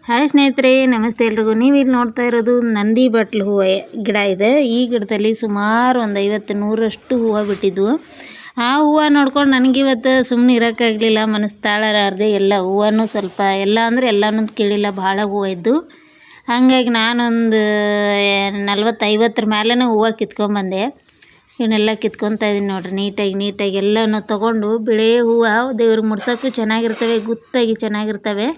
Hi ಸ್ನೇಹಿತರೆ, ನಮಸ್ತೆ ಎಲ್ರಿಗೂ. ನೀವು ಇಲ್ಲಿ ನೋಡ್ತಾ ಇರೋದು ನಂದಿ ಬಟ್ಲು ಹೂವು ಗಿಡ ಇದೆ. ಈ ಗಿಡದಲ್ಲಿ ಸುಮಾರು ಒಂದು 50-100 ಹೂವು ಬಿಟ್ಟಿದ್ವು. ಆ ಹೂವು ನೋಡ್ಕೊಂಡು ನನಗಿವತ್ತು ಸುಮ್ಮನೆ ಇರೋಕ್ಕಾಗಲಿಲ್ಲ, ಮನಸ್ಸು ತಾಳಲಾರದೆ ಎಲ್ಲ ಹೂವನ್ನು ಸ್ವಲ್ಪ ಎಲ್ಲ ಅಂದರೆ ಎಲ್ಲನೂ ಕೇಳಿಲ್ಲ, ಭಾಳ ಹೂವು ಇದ್ದು. ಹಾಗಾಗಿ ನಾನೊಂದು 40-50 ಮೇಲೇ ಹೂವು ಕಿತ್ಕೊಂಡ್ಬಂದೆ. ಇವನ್ನೆಲ್ಲ ಕಿತ್ಕೊತಾ ಇದ್ದೀನಿ ನೋಡ್ರಿ. ನೀಟಾಗಿ ಎಲ್ಲನೂ ತೊಗೊಂಡು, ಬಿಳಿ ಹೂವು ದೇವ್ರಿಗೆ ಮುಡ್ಸೋಕ್ಕೂ ಚೆನ್ನಾಗಿರ್ತವೆ, ಗುತ್ತಾಗಿ ಚೆನ್ನಾಗಿರ್ತವೆ.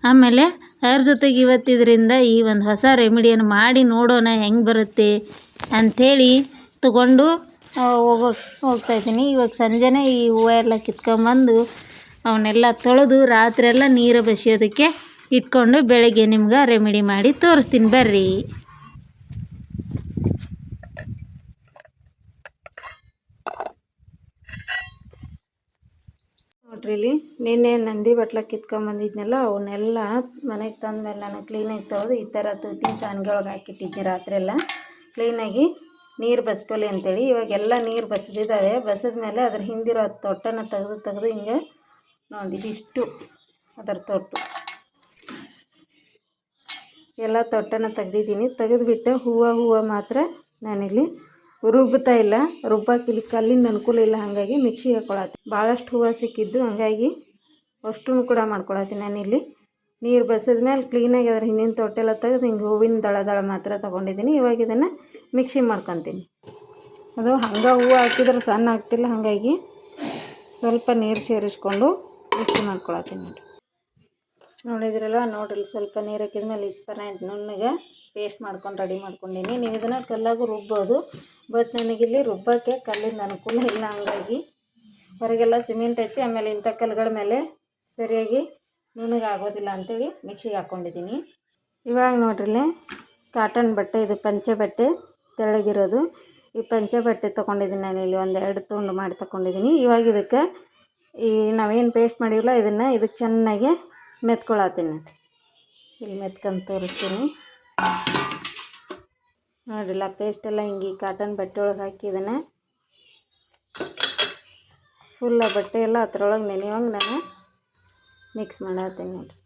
ಆಮೇಲೆ ಅದ್ರ ಜೊತೆಗೆ ಇವತ್ತಿದ್ರಿಂದ ಈ ಒಂದು ಹೊಸ ರೆಮಿಡಿಯನ್ನು ಮಾಡಿ ನೋಡೋಣ ಹೆಂಗೆ ಬರುತ್ತೆ ಅಂಥೇಳಿ ತೊಗೊಂಡು ಹೋಗ್ತಾಯಿದ್ದೀನಿ. ಇವಾಗ ಸಂಜೆನೇ ಈ ಹೂವು ಎಲ್ಲ ಕಿತ್ಕೊಂಬಂದು ಅವನ್ನೆಲ್ಲ ತೊಳೆದು ರಾತ್ರಿ ಎಲ್ಲ ನೀರು ಬಸಿಯೋದಕ್ಕೆ ಇಟ್ಕೊಂಡು ಬೆಳಗ್ಗೆ ನಿಮ್ಗೆ ರೆಮಿಡಿ ಮಾಡಿ ತೋರಿಸ್ತೀನಿ ಬರ್ರಿ. ನೋಡ್ರಿ, ಇಲ್ಲಿ ನಿನ್ನೆ ನಂದಿ ಬಟ್ಲ ಕಿತ್ಕೊಂಬಂದಿದ್ನೆಲ್ಲ ಅವನ್ನೆಲ್ಲ ಮನೆಗೆ ತಂದಮೇಲೆ ನಾನು ಕ್ಲೀನಾಗಿ ತೊಳೆದು ಈ ಥರ ತೂತಿನ ಸಾನ್ಗೆಯೊಳಗೆ ಹಾಕಿಟ್ಟಿದ್ದೆ. ರಾತ್ರಿ ಎಲ್ಲ ಕ್ಲೀನಾಗಿ ನೀರು ಬಸ್ಕೊಳ್ಳಿ ಅಂತೇಳಿ. ಇವಾಗೆಲ್ಲ ನೀರು ಬಸಿದಿದ್ದಾವೆ. ಬಸಿದ್ಮೇಲೆ ಅದ್ರ ಹಿಂದಿರೋ ತೊಟ್ಟನ್ನು ತೆಗೆದು ಹಿಂಗೆ ನೋಡಿ, ಇದಿಷ್ಟು ಅದರ ತೊಟ್ಟು ಎಲ್ಲ ತೊಟ್ಟನ್ನು ತೆಗ್ದಿದ್ದೀನಿ. ತೆಗೆದುಬಿಟ್ಟು ಹೂವು ಮಾತ್ರ ನಾನಿಲ್ಲಿ ರುಬ್ಬುತ್ತಾ ಇಲ್ಲ. ರುಬ್ಬಕ್ಕೆ ಇಲ್ಲಿ ಕಲ್ಲಿಂದ ಅನುಕೂಲ ಇಲ್ಲ, ಹಾಗಾಗಿ ಮಿಕ್ಸಿಗೆ ಹಾಕ್ಕೊಳತ್ತೀನಿ. ಭಾಳಷ್ಟು ಹೂವು ಸಿಕ್ಕಿದ್ದು, ಹಾಗಾಗಿ ಅಷ್ಟೂ ಕೂಡ ಮಾಡ್ಕೊಳತ್ತೀನಿ. ನಾನಿಲ್ಲಿ ನೀರು ಬಸಿದ್ಮೇಲೆ ಕ್ಲೀನಾಗಿ ಅದ್ರ ಹಿಂದಿನ ತೊಟ್ಟೆಲ್ಲ ತೆಗೆದು ಹಿಂಗೆ ಹೂವಿನ ದಳ ಮಾತ್ರ ತೊಗೊಂಡಿದ್ದೀನಿ. ಇವಾಗ ಇದನ್ನು ಮಿಕ್ಸಿ ಮಾಡ್ಕೊತೀನಿ. ಅದು ಹಂಗೆ ಹೂವು ಹಾಕಿದ್ರೆ ಸಣ್ಣ ಆಗ್ತಿಲ್ಲ, ಹಾಗಾಗಿ ಸ್ವಲ್ಪ ನೀರು ಸೇರಿಸ್ಕೊಂಡು ಮಿಕ್ಸಿ ಮಾಡ್ಕೊಳತ್ತೀನಿ. ನೋಡಿದ್ರಲ್ವ, ನೋಡ್ರಿ ಸ್ವಲ್ಪ ನೀರು ಹಾಕಿದ್ಮೇಲೆ ಈ ಥರ ನುಣ್ಣಗೆ ಪೇಸ್ಟ್ ಮಾಡ್ಕೊಂಡು ರೆಡಿ ಮಾಡ್ಕೊಂಡೀನಿ. ನೀವು ಇದನ್ನು ಕಲ್ಲಾಗೂ ರುಬ್ಬೋದು, ಬಟ್ ನನಗಿಲ್ಲಿ ರುಬ್ಬಕ್ಕೆ ಕಲ್ಲಿಂದ ಅನುಕೂಲ ಇಲ್ಲ, ಹಂಗಾಗಿ ಹೊರಗೆಲ್ಲ ಸಿಮೆಂಟ್ ಐತಿ. ಆಮೇಲೆ ಇಂಥ ಕಲ್ಲುಗಳ ಮೇಲೆ ಸರಿಯಾಗಿ ನುಣ್ಣಗಾಗೋದಿಲ್ಲ ಅಂಥೇಳಿ ಮಿಕ್ಸಿಗೆ ಹಾಕ್ಕೊಂಡಿದ್ದೀನಿ. ಇವಾಗ ನೋಡ್ರಿ, ಕಾಟನ್ ಬಟ್ಟೆ, ಇದು ಪಂಚೆ ಬಟ್ಟೆ ತೆಳ್ಳಗಿರೋದು. ಈ ಪಂಚೆ ಬಟ್ಟೆ ತೊಗೊಂಡಿದ್ದೀನಿ ನಾನಿಲ್ಲಿ, ಒಂದು 2 ತುಂಡು ಮಾಡಿ ತೊಗೊಂಡಿದ್ದೀನಿ. ಇವಾಗ ಇದಕ್ಕೆ ಈ ನಾವೇನು ಪೇಸ್ಟ್ ಮಾಡಿವಲ್ಲ ಇದಕ್ಕೆ ಚೆನ್ನಾಗಿ ಮೆತ್ಕೊಳತ್ತೀನಿ. ಇಲ್ಲಿ ಮೆತ್ಕೊಂಡು ತೋರಿಸ್ತೀನಿ ನೋಡ್ರಿಲ್ಲ. ಪೇಸ್ಟೆಲ್ಲ ಹಿಂಗೆ ಕಾಟನ್ ಬಟ್ಟೆ ಒಳಗೆ ಹಾಕಿ ಇದನ್ನು ಫುಲ್ಲ ಬಟ್ಟೆ ಎಲ್ಲ ಅದ್ರೊಳಗೆ ನೆನೆಯುವಂಗೆ ನಾನು ಮಿಕ್ಸ್ ಮಾಡತ್ತೀನಿ ನೋಡಿರಿ.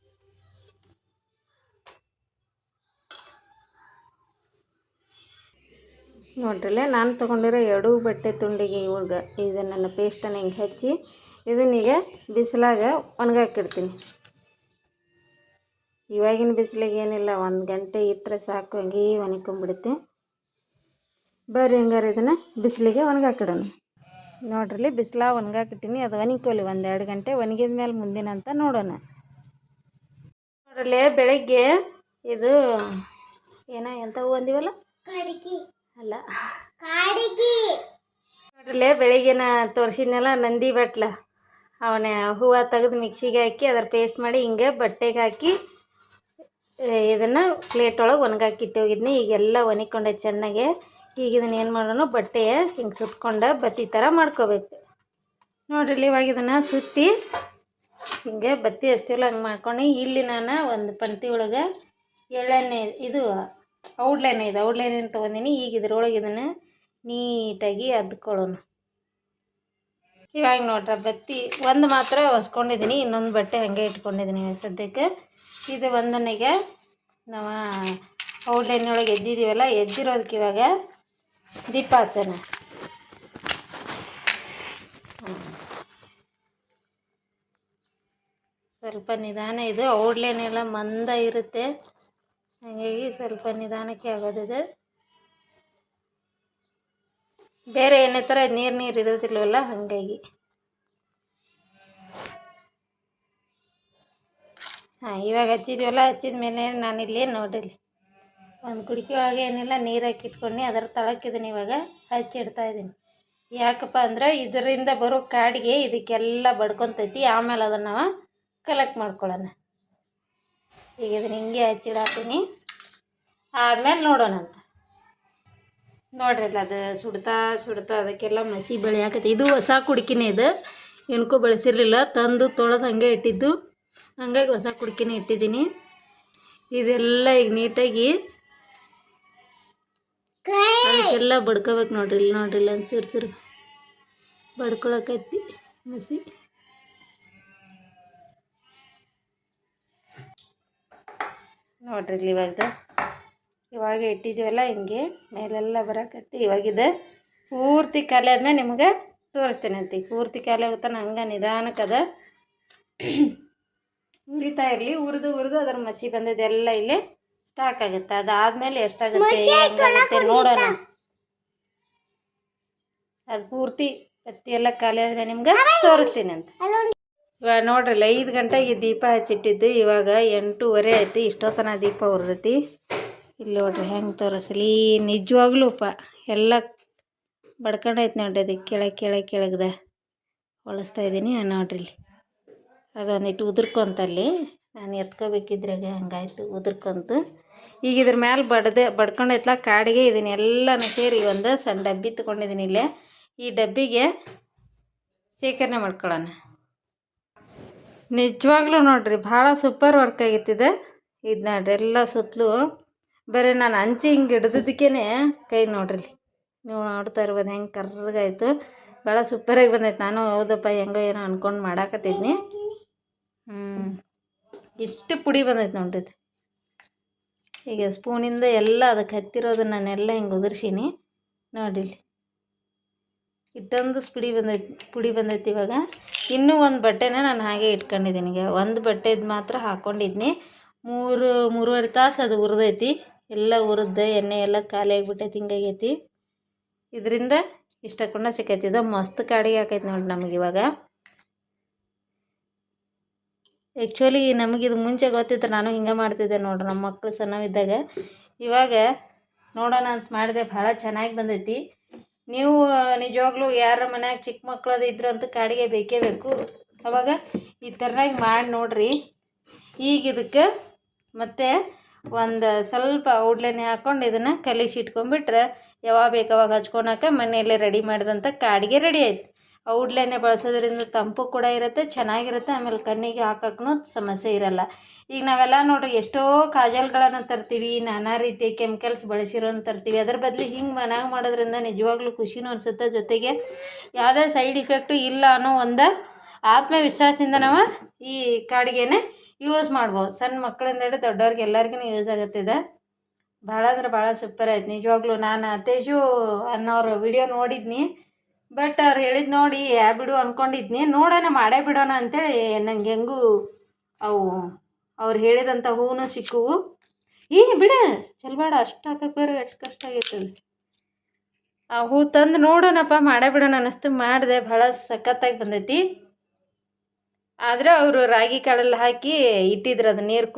ನೋಡ್ರಿಲ್ಲ, ನಾನು ತೊಗೊಂಡಿರೋ 2 ಬಟ್ಟೆ ತುಂಡಿಗೆ ಇವಾಗ ಇದನ್ನು ಪೇಸ್ಟನ್ನು ಹಿಂಗೆ ಹಚ್ಚಿ ಇದನ್ನೀಗ ಬಿಸಿಲಾಗ ಒಣಗಾಕಿಡ್ತೀನಿ. ಇವಾಗಿನ ಬಿಸಿಲಿಗೆ ಏನಿಲ್ಲ, 1 ಗಂಟೆ ಇಟ್ಟರೆ ಸಾಕು, ಹಂಗೆ ಒಣಕೊಂಡ್ಬಿಡುತ್ತೆ. ಬರ್ರಿ ಹಂಗಾರೆ ಇದನ್ನು ಬಿಸಿಲಿಗೆ ಒಣಗಾಕಿಡೋಣ. ನೋಡ್ರಿ, ಬಿಸಿಲಾಗ ಒಣಗಾಕಿಟ್ಟಿನಿ. ಅದು ಒಣಕೊಲಿ 1-2 ಗಂಟೆ. ಒಣಗಿದ ಮೇಲೆ ಮುಂದಿನ ಅಂತ ನೋಡೋಣ. ನೋಡ್ರಿ, ಬೆಳಗ್ಗೆ ಇದು ಎಂಥ ಹೂವು ಅಂದಿವಲ್ಲ, ಅಲ್ಲ ನೋಡ್ರಿ, ಬೆಳಿಗ್ಗೆನ ತೋರಿಸಿದ್ನೆಲ್ಲ ನಂದಿ ಬಟ್ಲ, ಅವನ ಹೂವು ತೆಗೆದು ಮಿಕ್ಸಿಗೆ ಹಾಕಿ ಅದರ ಪೇಸ್ಟ್ ಮಾಡಿ ಹಿಂಗೆ ಬಟ್ಟೆಗೆ ಹಾಕಿ ಇದನ್ನು ಪ್ಲೇಟ್ ಒಳಗೆ ಒಣಗಾಕಿಟ್ಟು ಹೋಗಿದ್ನಿ. ಈಗೆಲ್ಲ ಒಣಕೊಂಡೆ ಚೆನ್ನಾಗೆ. ಈಗ ಇದನ್ನು ಏನು ಮಾಡೋಣ, ಬಟ್ಟೆ ಹಿಂಗೆ ಸುತ್ಕೊಂಡು ಬತ್ತಿ ಥರ ಮಾಡ್ಕೋಬೇಕು. ನೋಡ್ರಿ, ಇವಾಗ ಇದನ್ನು ಸುತ್ತಿ ಹಿಂಗೆ ಬತ್ತಿ ಹಚ್ತೀವಲ್ಲ ಹಂಗೆ ಮಾಡ್ಕೊಂಡು, ಇಲ್ಲಿ ನಾನು ಒಂದು ಪಂಕ್ತಿ ಒಳಗೆ ಎಳ್ಳೆಣ್ಣೆ, ಇದು ಔಡ್ಲೆಣ್ಣೆ ಇದೆ, ಔಡ್ಲೆಣ್ಣೆ ತೊಗೊಂಡಿನಿ. ಈಗ ಇದ್ರೊಳಗೆ ಇದನ್ನು ನೀಟಾಗಿ ಅದ್ಕೊಳ್ಳೋಣ. ಇವಾಗ ನೋಡ್ರಿ, ಬತ್ತಿ ಒಂದು ಮಾತ್ರ ಹೊಸ್ಕೊಂಡಿದ್ದೀನಿ, ಇನ್ನೊಂದು ಬಟ್ಟೆ ಹಾಗೆ ಇಟ್ಕೊಂಡಿದ್ದೀನಿ ಸದ್ಯಕ್ಕೆ. ಇದು ಒಂದನಿಗೆ ನಾವು ಔಡ್ಲೆಣ್ಣೆ ಒಳಗೆ ಎದ್ದಿದ್ದೀವಲ್ಲ, ಎದ್ದಿರೋದಕ್ಕೆ ಇವಾಗ ದೀಪ ಹಚ್ಚೋಣ. ಸ್ವಲ್ಪ ನಿಧಾನ, ಇದು ಔಡ್ಲೆಣ್ಣೆ ಎಲ್ಲ ಮಂದ ಇರುತ್ತೆ, ಹಾಗಾಗಿ ಸ್ವಲ್ಪ ನಿಧಾನಕ್ಕೆ ಆಗೋದಿದೆ. ಬೇರೆ ಎಣ್ಣೆ ಥರ ನೀರು ಇರೋದಿಲ್ವಲ್ಲ, ಹಾಗಾಗಿ. ಇವಾಗ ಹಚ್ಚಿದ್ವಲ್ಲ, ಹಚ್ಚಿದ ಮೇಲೆ ನಾನಿಲ್ಲಿ ನೋಡಿರಿ ಒಂದು ಕುಡಿಕೆ ಒಳಗೆ ಏನಿಲ್ಲ ನೀರು ಹಾಕಿಟ್ಕೊಂಡು ಅದರ ತಳಕಿದ್ದೀನಿ. ಇವಾಗ ಹಚ್ಚಿಡ್ತಾಯಿದ್ದೀನಿ. ಯಾಕಪ್ಪ ಅಂದ್ರೆ ಇದರಿಂದ ಬರೋ ಕಾಡಿಗೆ ಇದಕ್ಕೆಲ್ಲ ಬಡ್ಕೊತೈತಿ. ಆಮೇಲೆ ಅದನ್ನು ನಾವು ಕಲೆಕ್ಟ್ ಮಾಡ್ಕೊಳ್ಳೋಣ. ಈಗ ಇದನ್ನು ಹಿಂಗೆ ಹಚ್ಚಿಡಾತೀನಿ, ಆದಮೇಲೆ ನೋಡೋಣ ಅಂತ. ನೋಡ್ರಿಲ್ಲ, ಅದು ಸುಡ್ತಾ ಅದಕ್ಕೆಲ್ಲ ಮಸಿ ಬೆಳೆಯಾಕೈತಿ. ಇದು ಹೊಸ ಕುಡ್ಕಿನೇ, ಇದು ಏನಕ್ಕೂ ಬೆಳೆಸಿರಲಿಲ್ಲ, ತಂದು ತೊಳೆದು ಹಾಗೆ ಇಟ್ಟಿದ್ದು, ಹಂಗಾಗಿ ಹೊಸ ಕುಡ್ಕಿನೇ ಇಟ್ಟಿದ್ದೀನಿ. ಇದೆಲ್ಲ ಈಗ ನೀಟಾಗಿ ಅದಕ್ಕೆಲ್ಲ ಬಡ್ಕೋಬೇಕು. ನೋಡ್ರಿಲ್ಲ ಒಂಚೂರು ಬಡ್ಕೊಳಕೈತಿ ಮಸಿ. ನೋಡ್ರಿ ಇಲ್ಲಿ ಇವಾಗ ಇಟ್ಟಿದ್ದೀವಲ್ಲ ಹಿಂಗೆ ಮೇಲೆಲ್ಲ ಬರಕತ್ತಿ ಇವಾಗಿದೆ ಪೂರ್ತಿ ಖಾಲಿ ಆದ್ಮೇಲೆ ನಿಮ್ಗೆ ತೋರಿಸ್ತೇನೆ ಅಂತಿ. ಪೂರ್ತಿ ಖಾಲಿ ಆಗುತ್ತಾನೆ ಹಂಗೆ ನಿಧಾನಕ್ಕದ ಉರಿತಾ ಇರಲಿ. ಉರಿದು ಅದ್ರ ಮಸಿ ಬಂದದೆಲ್ಲ ಇಲ್ಲಿ ಸ್ಟಾಕ್ ಆಗುತ್ತೆ. ಅದಾದಮೇಲೆ ಎಷ್ಟಾಗುತ್ತೆ ಹೆಂಗಾಗುತ್ತೆ ನೋಡೋಣ. ಅದು ಪೂರ್ತಿ ಬತ್ತಿ ಎಲ್ಲ ಖಾಲಿ ಆದ್ಮೇಲೆ ನಿಮ್ಗೆ ತೋರಿಸ್ತೀನಿ ಅಂತ. ಇವಾಗ ನೋಡ್ರಲ್ಲ 5 ಗಂಟೆಗೆ ದೀಪ ಹಚ್ಚಿಟ್ಟಿದ್ದು, ಇವಾಗ 8:15 ಆಯ್ತು. ಇಷ್ಟೊತ್ತನ ದೀಪ ಉರಿದೈತಿ. ಇಲ್ಲಿ ನೋಡ್ರಿ ಹೆಂಗೆ ತೋರಿಸಲಿ. ನಿಜವಾಗ್ಲೂ ಎಲ್ಲ ಬಡ್ಕೊಂಡೈತೆ ನೋಡ್ರಿ. ಅದಕ್ಕೆ ಕೆಳಗದ ಹೊಳಿಸ್ತಾ ಇದ್ದೀನಿ ನೋಡ್ರಿ. ಇಲ್ಲಿ ಅದೊಂದಿಟ್ಟು ಉದುರ್ಕೊಂತಲ್ಲಿ ನಾನು ಎತ್ಕೋಬೇಕಿದ್ರಾಗ ಹಂಗಾಯ್ತು ಉದುರ್ಕೊಂತು. ಈಗ ಇದ್ರ ಮ್ಯಾಲೆ ಬಡ್ಕೊಂಡೈತ್ಲ ಕಾಡಿಗೆ ಇದನ್ನೆಲ್ಲನೂ ಸೇರಿ ಒಂದು ಸಣ್ಣ ಡಬ್ಬಿ ತೊಗೊಂಡಿದ್ದೀನಿ. ಇಲ್ಲೇ ಈ ಡಬ್ಬಿಗೆ ಶೇಖರಣೆ ಮಾಡ್ಕೊಳ್ಳೋಣ. ನಿಜವಾಗ್ಲೂ ನೋಡ್ರಿ ಭಾಳ ಸೂಪರ್ ವರ್ಕ್ ಆಗಿತ್ತಿದೆ. ಇದು ನೋಡ್ರಿ ಎಲ್ಲ ಸುತ್ತಲೂ ಬರೀ ನಾನು ಹಂಚಿ ಹಿಂಗೆ ಹಿಡ್ದದಕ್ಕೇ ಕೈ ನೋಡ್ರಿ ನೀವು ನೋಡ್ತಾ ಇರ್ಬೋದು ಹೆಂಗೆ ಕರ್ರಗಾಯ್ತು. ಭಾಳ ಸೂಪರಾಗಿ ಬಂದೈತೆ. ನಾನು ಹೌದಪ್ಪ ಹೆಂಗೋ ಏನೋ ಅಂದ್ಕೊಂಡು ಮಾಡಾಕತ್ತಿದ್ನಿ. ಇಷ್ಟು ಪುಡಿ ಬಂದೈತೆ ನೋಡ್ರಿ ಇದು. ಈಗ ಸ್ಪೂನಿಂದ ಎಲ್ಲ ಅದಕ್ಕೆ ಹತ್ತಿರೋದನ್ನ ನಾನೆಲ್ಲ ಹಿಂಗೆ ಉದುರ್ಸೀನಿ ನೋಡ್ರಿ. ಇಷ್ಟೊಂದು ಪುಡಿ ಬಂದೈತಿ. ಇವಾಗ ಇನ್ನೂ ಒಂದು ಬಟ್ಟೆನ ನಾನು ಹಾಗೆ ಇಟ್ಕೊಂಡಿದ್ದೀನಿ. ಈಗ ಒಂದು ಬಟ್ಟೆದು ಮಾತ್ರ ಹಾಕ್ಕೊಂಡಿದ್ನಿ. 3-3.5 ತಾಸು ಅದು ಉರಿದೈತಿ. ಎಲ್ಲ ಉರಿದ ಎಣ್ಣೆ ಎಲ್ಲ ಖಾಲಿ ಆಗಿಬಿಟ್ಟೈತಿ. ಹಿಂಗಾಗೈತಿ. ಇದರಿಂದ ಇಷ್ಟಕೊಂಡ ಸಿಕ್ಕೈತಿ. ಇದು ಮಸ್ತ್ ಕಾಡಿಗೆ ಹಾಕೈತಿ ನೋಡಿ ನಮಗೆ. ಇವಾಗ ಆ್ಯಕ್ಚುಲಿ ನಮಗಿದು ಮುಂಚೆ ಗೊತ್ತಿತ್ತು. ನಾನು ಹಿಂಗೆ ಮಾಡ್ತಿದ್ದೆ ನೋಡ್ರಿ ನಮ್ಮ ಮಕ್ಕಳು ಸಣ್ಣವಿದ್ದಾಗ. ಇವಾಗ ನೋಡೋಣ ಅಂತ ಮಾಡಿದೆ. ಭಾಳ ಚೆನ್ನಾಗಿ ಬಂದೈತಿ. ನೀವು ನಿಜವಾಗ್ಲೂ ಯಾರ ಮನ್ಯಾಗ ಚಿಕ್ಕ ಮಕ್ಳು ಅದು ಇದ್ರಂತೂ ಕಾಡಿಗೆ ಬೇಕೇ ಬೇಕು. ಅವಾಗ ಈ ಥರನಾಗಿ ಮಾಡಿ ನೋಡ್ರಿ. ಈಗ ಇದಕ್ಕೆ ಮತ್ತೆ ಒಂದು ಸ್ವಲ್ಪ ಔಡ್ಲೆಣ್ಣೆ ಹಾಕ್ಕೊಂಡು ಇದನ್ನು ಕಲಿಸಿ ಇಟ್ಕೊಂಡ್ಬಿಟ್ರೆ ಯಾವಾಗ ಬೇಕು ಅವಾಗ ಹಚ್ಕೊಳಕ್ಕೆ ಮನೆಯಲ್ಲೇ ರೆಡಿ ಮಾಡಿದಂಥ ಕಾಡಿಗೆ ರೆಡಿ ಆಯ್ತು. ಔಡ್ಲೆಣ್ಣೆ ಬಳಸೋದ್ರಿಂದ ತಂಪು ಕೂಡ ಇರುತ್ತೆ, ಚೆನ್ನಾಗಿರುತ್ತೆ. ಆಮೇಲೆ ಕಣ್ಣಿಗೆ ಹಾಕೋಕ್ಕೂ ಸಮಸ್ಯೆ ಇರೋಲ್ಲ. ಈಗ ನಾವೆಲ್ಲ ನೋಡ್ರಿ ಎಷ್ಟೋ ಕಾಜಲ್ಗಳನ್ನು ತರ್ತೀವಿ, ನಾನಾ ರೀತಿಯ ಕೆಮಿಕಲ್ಸ್ ಬಳಸಿರೋನ್ ತರ್ತೀವಿ. ಅದ್ರ ಬದಲು ಹಿಂಗೆ ಮನ್ಯಾಗ ಮಾಡೋದ್ರಿಂದ ನಿಜವಾಗ್ಲೂ ಖುಷಿನೂ ಅನಿಸುತ್ತೆ. ಜೊತೆಗೆ ಯಾವುದೇ ಸೈಡ್ ಇಫೆಕ್ಟು ಇಲ್ಲ ಅನ್ನೋ ಒಂದು ಆತ್ಮವಿಶ್ವಾಸದಿಂದ ನಾವು ಈ ಕಾಡಿಗೆನೆ ಯೂಸ್ ಮಾಡ್ಬೋದು. ಸಣ್ಣ ಮಕ್ಕಳಿಂದ ಹಿಡಿದು ದೊಡ್ಡವ್ರಿಗೆ ಎಲ್ಲರಿಗೂ ಯೂಸ್ ಆಗುತ್ತಿದೆ. ಭಾಳ ಅಂದ್ರೆ ಭಾಳ ಸೂಪರ್ ಆಯ್ತು ನಿಜವಾಗ್ಲೂ. ನಾನು ತೇಜು ಅನ್ನೋರು ವಿಡಿಯೋ ನೋಡಿದ್ನಿ. ಬಟ್ ಅವ್ರು ಹೇಳಿದ್ದು ನೋಡಿ ಬಿಡು ಅಂದ್ಕೊಂಡಿದ್ನಿ. ನೋಡೋಣ ಮಾಡೇ ಬಿಡೋಣ ಅಂಥೇಳಿ ನನಗೆ ಹೆಂಗೂ ಅವ್ರು ಹೇಳಿದಂಥ ಹೂವು ಸಿಕ್ಕುವು. ಬಿಡ ಚಲ್ಬೇಡ ಅಷ್ಟು ಹಾಕಕ್ಕೆ ಬೇರೆ ಎಷ್ಟು ಕಷ್ಟ ಆಗೈತದ. ಆ ಹೂ ತಂದು ನೋಡೋಣಪ್ಪ ಮಾಡೇ ಬಿಡೋಣ ಅನ್ನಿಸ್ತು. ಮಾಡಿದೆ. ಭಾಳ ಸಖತ್ತಾಗಿ ಬಂದೈತಿ. ಆದರೆ ಅವರು ರಾಗಿ ಕಾಳೆಲ್ಲ ಹಾಕಿ ಇಟ್ಟಿದ್ರು. ಅದು ನೀರು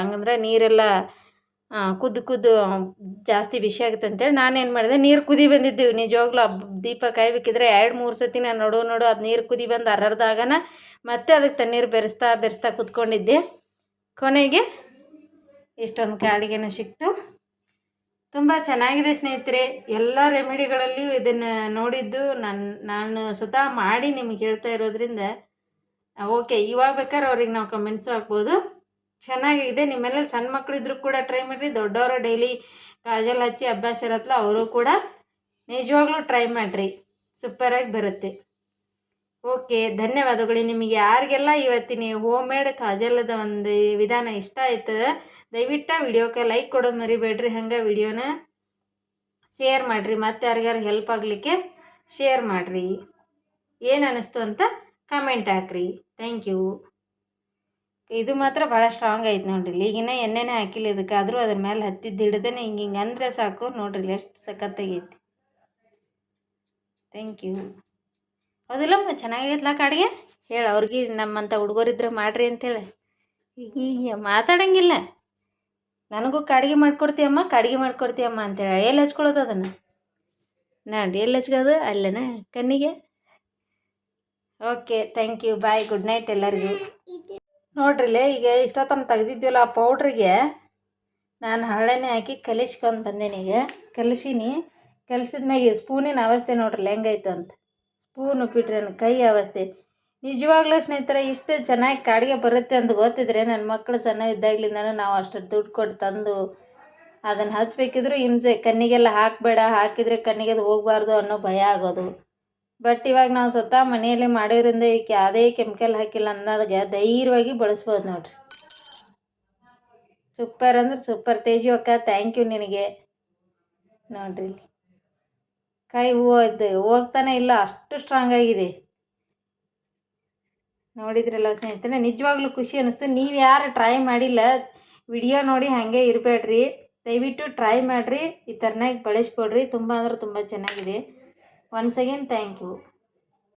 ಹಂಗಂದ್ರೆ ನೀರೆಲ್ಲ ಕುದ್ದು ಜಾಸ್ತಿ ಬಿಸಿ ಆಗುತ್ತೆ ಅಂತೇಳಿ ನಾನೇನು ಮಾಡಿದೆ, ನೀರು ಕುದಿ ಬಂದಿದ್ದೀವಿ. ನಿಜವಾಗ್ಲೂ ದೀಪ ಕಾಯ್ಬೇಕಿದ್ರೆ 2-3 ಸತಿ ನಾನು ನೋಡು ಅದು ನೀರು ಕುದಿ ಬಂದು ಅರ್ಧದಾಗನ ಮತ್ತೆ ಅದಕ್ಕೆ ತಣ್ಣೀರು ಬೆರೆಸ್ತಾ ಕುತ್ಕೊಂಡಿದ್ದೆ. ಕೊನೆಗೆ ಇಷ್ಟೊಂದು ಕಾಡಿಗೆನೂ ಸಿಕ್ತು. ತುಂಬ ಚೆನ್ನಾಗಿದೆ ಸ್ನೇಹಿತರೆ. ಎಲ್ಲ ರೆಮಿಡಿಗಳಲ್ಲಿಯೂ ಇದನ್ನು ನೋಡಿದ್ದು ನಾನು ಸ್ವತಃ ಮಾಡಿ ನಿಮಗೆ ಹೇಳ್ತಾ ಇರೋದ್ರಿಂದ ಓಕೆ. ಇವಾಗ ಬೇಕಾದ್ರೆ ಅವ್ರಿಗೆ ನಾವು ಕಮೆಂಟ್ಸು ಹಾಕ್ಬೋದು. ಚೆನ್ನಾಗಿದೆ. ನಿಮ್ಮೆಲ್ಲ ಸಣ್ಣ ಮಕ್ಕಳಿದ್ರು ಕೂಡ ಟ್ರೈ ಮಾಡಿರಿ. ದೊಡ್ಡವರು ಡೈಲಿ ಕಾಜಲ್ ಹಚ್ಚಿ ಅಭ್ಯಾಸ ಇರತ್ತಲ್ಲ ಅವರು ಕೂಡ ನಿಜವಾಗ್ಲೂ ಟ್ರೈ ಮಾಡಿರಿ. ಸೂಪರಾಗಿ ಬರುತ್ತೆ. ಓಕೆ, ಧನ್ಯವಾದಗಳು. ನಿಮಗೆ ಯಾರಿಗೆಲ್ಲ ಇವತ್ತಿನ ಹೋಮ್ ಮೇಡ್ ಕಾಜಲದ ಒಂದು ವಿಧಾನ ಇಷ್ಟ ಆಯ್ತು ದಯವಿಟ್ಟು ವಿಡಿಯೋಕ್ಕೆ ಲೈಕ್ ಕೊಡೋದು ಮರಿಬೇಡ್ರಿ. ಹಂಗೆ ವಿಡಿಯೋನ ಶೇರ್ ಮಾಡಿರಿ. ಮತ್ತೆ ಯಾರಿಗಾರು ಹೆಲ್ಪ್ ಆಗಲಿಕ್ಕೆ ಶೇರ್ ಮಾಡಿರಿ. ಏನು ಅನ್ನಿಸ್ತು ಅಂತ ಕಮೆಂಟ್ ಹಾಕ್ರಿ. Thank you. ಇದು ಮಾತ್ರ ಭಾಳ ಸ್ಟ್ರಾಂಗ್ ಐತೆ ನೋಡ್ರಿ. ಈಗಿನ ಎಣ್ಣೆನೇ ಹಾಕಿಲ್ಲ ಇದಕ್ಕೆ. ಆದರೂ ಅದ್ರ ಮೇಲೆ ಹತ್ತಿದ್ದು ಹಿಡ್ದೇನೆ ಹಿಂಗೆ ಅಂದರೆ ಸಾಕು ನೋಡ್ರಿ ಎಷ್ಟು ಸಖತ್ತಾಗೈತಿ. Thank you. ಹೌದಿಲ್ಲ ಚೆನ್ನಾಗೈತ್ಲ ಕಾಡಿಗೆ ಹೇಳಿ ಅವ್ರಿಗೆ ನಮ್ಮಂಥ ಹುಡುಗರಿದ್ರೆ ಮಾಡ್ರಿ ಅಂತೇಳಿ. ಈಗ ಮಾತಾಡೋಂಗಿಲ್ಲ. ನನಗೂ ಕಾಡಿಗೆ ಮಾಡ್ಕೊಡ್ತೀಯಮ್ಮ ಅಂತೇಳಿ ಎಲ್ಲಿ ಹಚ್ಕೊಳ್ಳೋದು ಅದನ್ನು ನೋಡ್ರಿ. ಎಲ್ಲಿ ಹಚ್ಕೋದು ಅಲ್ಲೇನ ಕಣ್ಣಿಗೆ. Okay, thank you. Bye, good night ಎಲ್ಲರಿಗೂ. ನೋಡ್ರಿಲ್ಲೇ ಈಗ ಇಷ್ಟೊತ್ತನ ತೆಗ್ದಿದ್ವಲ್ಲ ಆ ಪೌಡ್ರಿಗೆ ನಾನು ಹರಳೆಣ್ಣೆ ಹಾಕಿ ಕಲಿಸ್ಕೊಂಡು ಬಂದೇನಿ. ಈಗ ಕಲಿಸಿದ್ಮ್ಯಾಗ ಸ್ಪೂನಿನ ಅವಸ್ಥೆ ನೋಡ್ರಿ ಹೆಂಗೈತೆ ಅಂತ. ಸ್ಪೂನ್ ಉಪ್ಪಿಟ್ರೆ ನನ್ನ ಕೈ ಅವಸ್ಥೆ. ನಿಜವಾಗ್ಲೂ ಸ್ನೇಹಿತರೆ ಇಷ್ಟು ಚೆನ್ನಾಗಿ ಕಾಡಿಗೆ ಬರುತ್ತೆ ಅಂತ ಗೊತ್ತಿದ್ರೆ ನನ್ನ ಮಕ್ಕಳು ಸಣ್ಣ ಇದ್ದಾಗ್ಲಿಂದನೂ ನಾವು ಅಷ್ಟು ದುಡ್ಡು ಕೊಟ್ಟು ತಂದು ಅದನ್ನು ಹಚ್ಬೇಕಿದ್ರು ಹಿಂಸೆ. ಕಣ್ಣಿಗೆಲ್ಲ ಹಾಕಬೇಡ, ಹಾಕಿದರೆ ಕಣ್ಣಿಗೆ ಅದು ಹೋಗಬಾರ್ದು ಅನ್ನೋ ಭಯ ಆಗೋದು. ಬಟ್ ಇವಾಗ ನಾವು ಸ್ವತಃ ಮನೆಯಲ್ಲೇ ಮಾಡೋದ್ರಿಂದ ಇದಕ್ಕೆ ಯಾವುದೇ ಕೆಮಿಕಲ್ ಹಾಕಿಲ್ಲ ಅನ್ನೋದಾಗ ಧೈರ್ಯವಾಗಿ ಬಳಸ್ಬೋದು ನೋಡ್ರಿ. ಸೂಪರ್ ಅಂದ್ರೆ ಸೂಪರ್ ತೇಜು ಅಕ್ಕ, ಥ್ಯಾಂಕ್ ಯು ನಿನಗೆ. ನೋಡ್ರಿ ಇಲ್ಲಿ ಕಾಯಿ ಹೂವು ಇದು ಹೋಗ್ತಾನೆ ಇಲ್ಲ, ಅಷ್ಟು ಸ್ಟ್ರಾಂಗ್ ಆಗಿದೆ. ನೋಡಿದ್ರಲ್ಲ ಸ್ನೇಹಿತರೆ, ನಿಜವಾಗ್ಲೂ ಖುಷಿ ಅನ್ನಿಸ್ತು. ನೀವು ಯಾರು ಟ್ರೈ ಮಾಡಿಲ್ಲ, ವಿಡಿಯೋ ನೋಡಿ ಹಾಗೆ ಇರಬೇಡ್ರಿ, ದಯವಿಟ್ಟು ಟ್ರೈ ಮಾಡಿರಿ, ಈ ಥರನಾಗಿ ಬಳಸ್ಕೊಡ್ರಿ. ತುಂಬ ಅಂದ್ರೆ ತುಂಬ ಚೆನ್ನಾಗಿದೆ. Once again thank you.